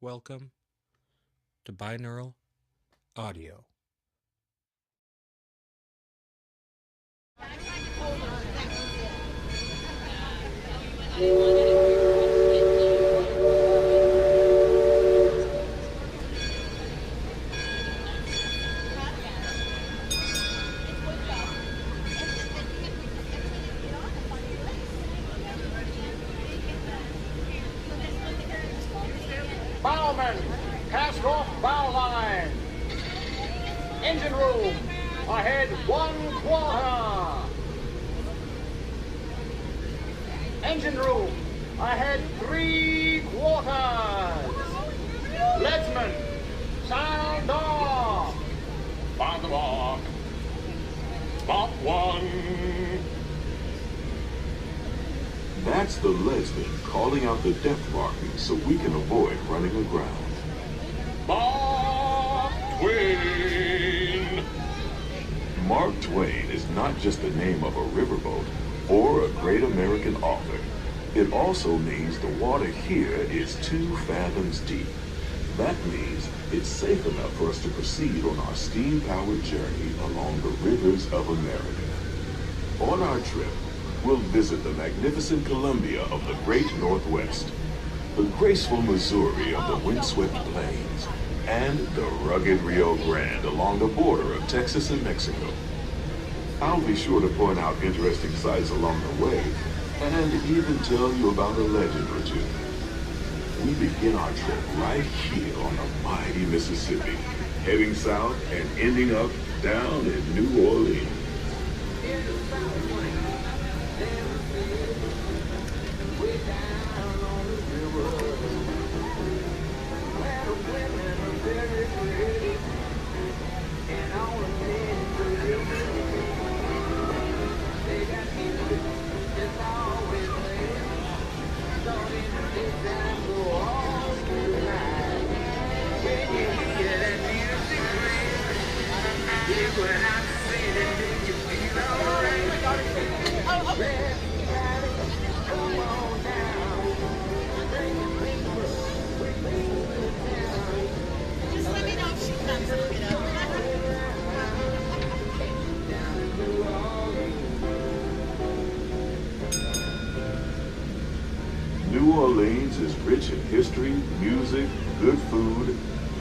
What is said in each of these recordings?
Welcome to Binaural Audio. Bowman, cast off bow line. Engine room, ahead 1/4. Engine room, ahead 3/4. Leadsman, sound off. On the walk. Spot 1. That's the leadsman calling out the depth markings so we can avoid running aground. Mark Twain. Mark Twain is not just the name of a riverboat or a great American author. It also means the water here is 2 fathoms deep. That means it's safe enough for us to proceed on our steam-powered journey along the rivers of America. On our trip, we'll visit the magnificent Columbia of the Great Northwest, the graceful Missouri of the windswept plains, and the rugged Rio Grande along the border of Texas and Mexico. I'll be sure to point out interesting sights along the way and even tell you about a legend or two. We begin our trip right here on the mighty Mississippi, heading south and ending up down in New Orleans. New Orleans is rich in history, music, good food,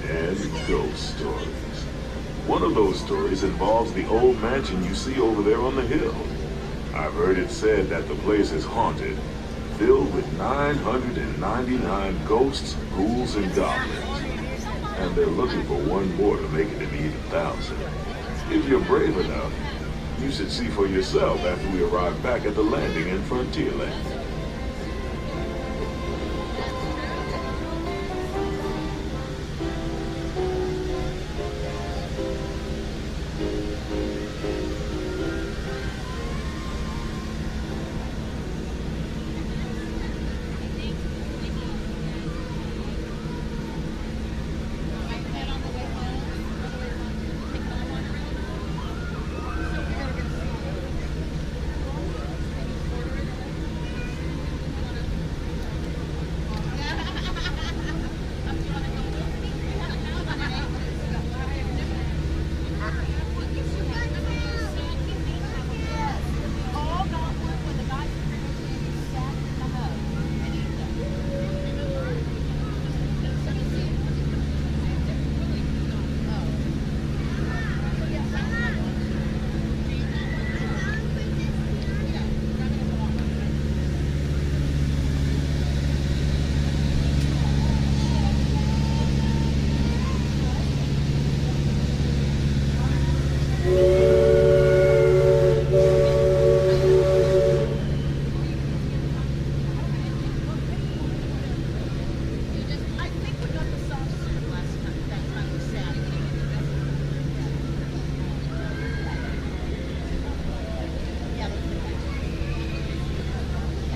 and ghost stories. One of those stories involves the old mansion you see over there on the hill. I've heard it said that the place is haunted, filled with 999 ghosts, ghouls, and goblins. And they're looking for one more to make it an even 1,000. If you're brave enough, you should see for yourself after we arrive back at the landing in Frontierland.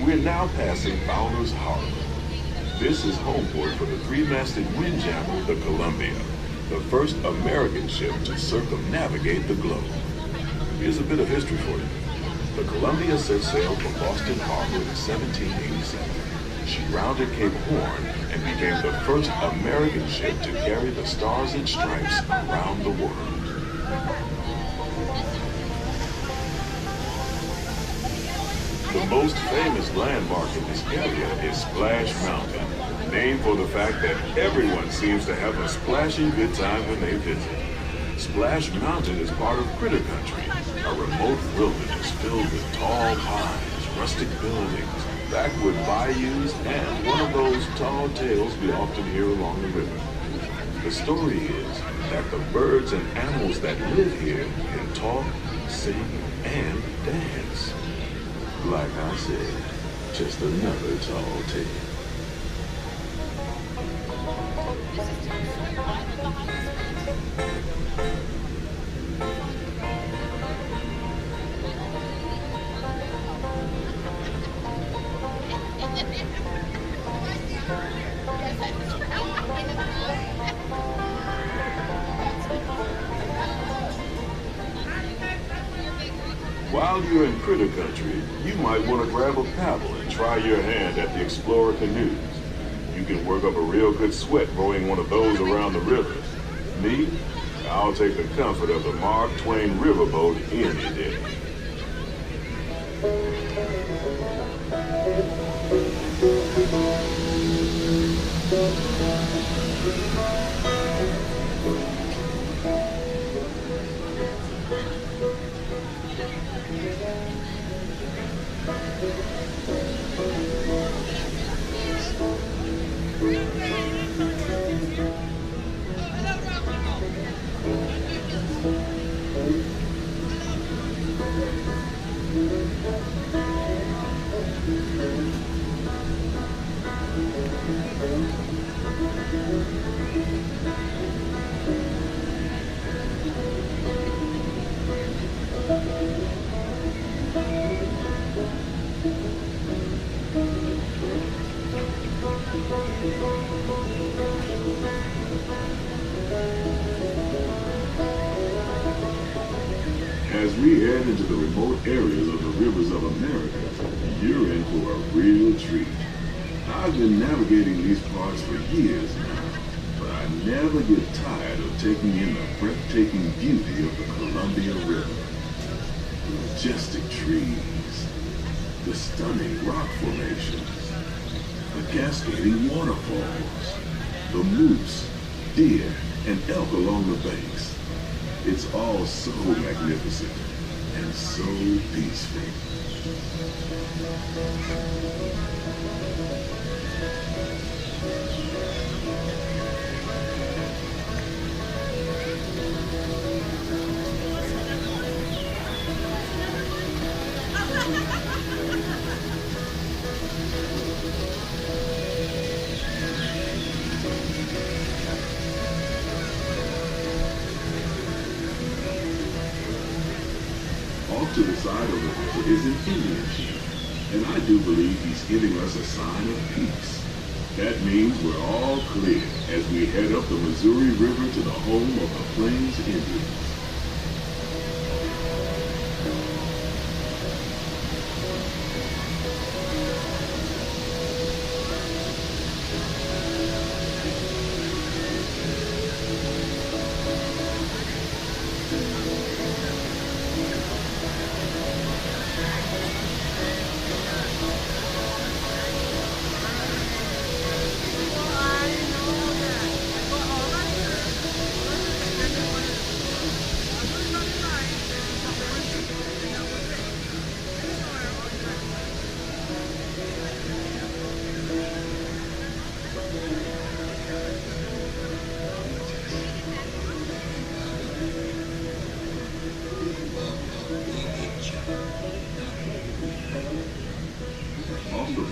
We're now passing Fowler's Harbor. This is home port for the 3-masted windjammer, the Columbia, the first American ship to circumnavigate the globe. Here's a bit of history for you. The Columbia set sail from Boston Harbor in 1787. she rounded Cape Horn and became the first American ship to carry the Stars and Stripes around the world. The most famous landmark in this area is Splash Mountain, named for the fact that everyone seems to have a splashing good time when they visit. Splash Mountain is part of Critter Country, a remote wilderness filled with tall pines, rustic buildings, backwood bayous, and one of those tall tales we often hear along the river. The story is that the birds and animals that live here can talk, sing, and dance. Like I said, just another tall tale. While you're in Critter Country, you might want to grab a paddle and try your hand at the Explorer canoes. You can work up a real good sweat rowing one of those around the river. Me, I'll take the comfort of the Mark Twain riverboat any day. As we head into the remote areas of the rivers of America, you're in for a real treat. I've been navigating these parts for years now, but I never get tired of taking in the breathtaking beauty of the Columbia River. The majestic trees, the stunning rock formations, the cascading waterfalls, the moose, deer, and elk along the banks. It's all so magnificent and so peaceful. To the side of the river is an Indian chief, and I do believe he's giving us a sign of peace. That means we're all clear as we head up the Missouri River to the home of the Plains Indians.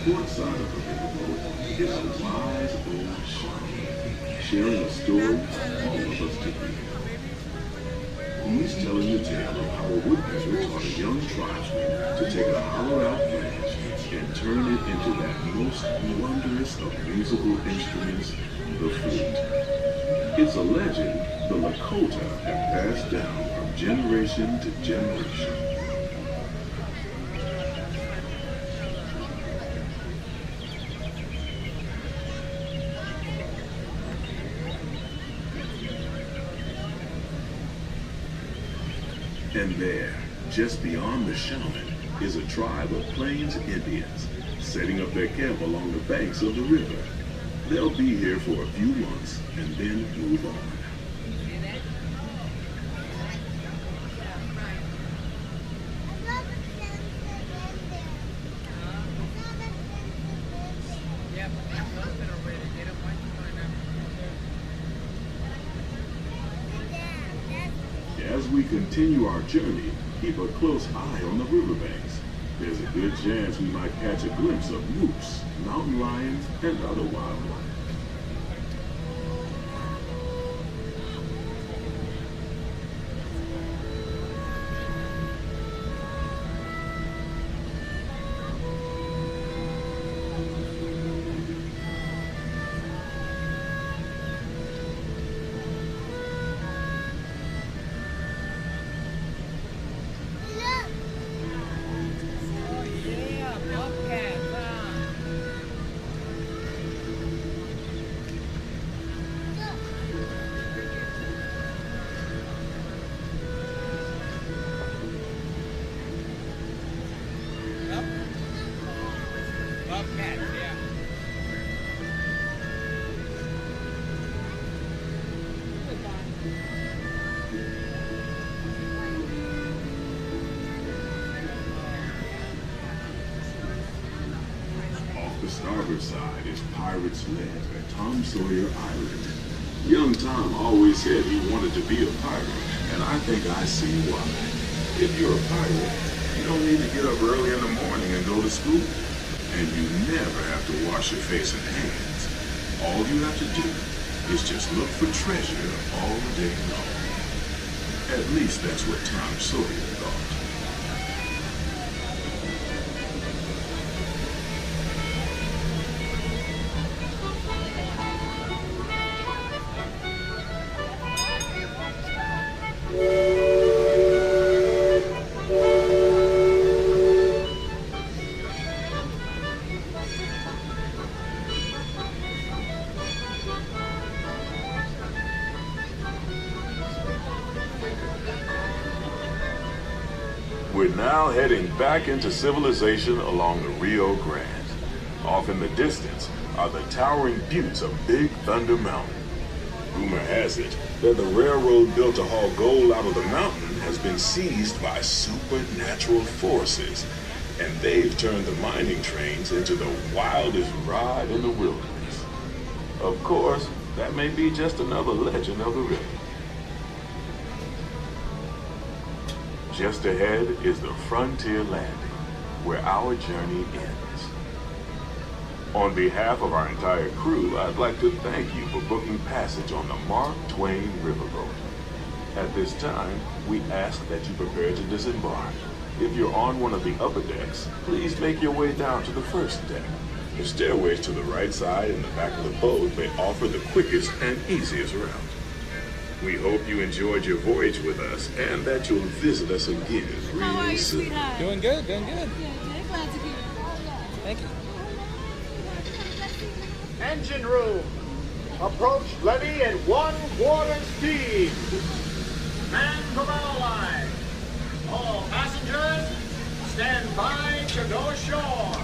Port side of the riverboat is a wise old shaman, sharing a story for all of us to read. He's telling the tale of how a woodpecker taught a young tribesman to take a hollowed-out branch and turn it into that most wondrous of musical instruments, the flute. It's a legend the Lakota have passed down from generation to generation. And there, just beyond the shaman, is a tribe of Plains Indians setting up their camp along the banks of the river. They'll be here for a few months and then move on. As we continue our journey, keep a close eye on the riverbanks. There's a good chance we might catch a glimpse of moose, mountain lions, and other wildlife. The starboard side is Pirate's Land at Tom Sawyer Island. Young Tom always said he wanted to be a pirate, and I think I see why. If you're a pirate, you don't need to get up early in the morning and go to school. And you never have to wash your face and hands. All you have to do is just look for treasure all day long. At least that's what Tom Sawyer thought. We're now heading back into civilization along the Rio Grande. Off in the distance are the towering buttes of Big Thunder Mountain. Rumor has it that the railroad built to haul gold out of the mountain has been seized by supernatural forces, and they've turned the mining trains into the wildest ride in the wilderness. Of course, that may be just another legend of the river. Just ahead is the Frontier Landing, where our journey ends. On behalf of our entire crew, I'd like to thank you for booking passage on the Mark Twain Riverboat. At this time, we ask that you prepare to disembark. If you're on one of the upper decks, please make your way down to the first deck. The stairways to the right side and the back of the boat may offer the quickest and easiest route. We hope you enjoyed your voyage with us and that you'll visit us again real soon. Doing good, doing good. Thank you. Engine room. Approach levee at 1/4 speed. Man the bow line. All passengers, stand by to go ashore.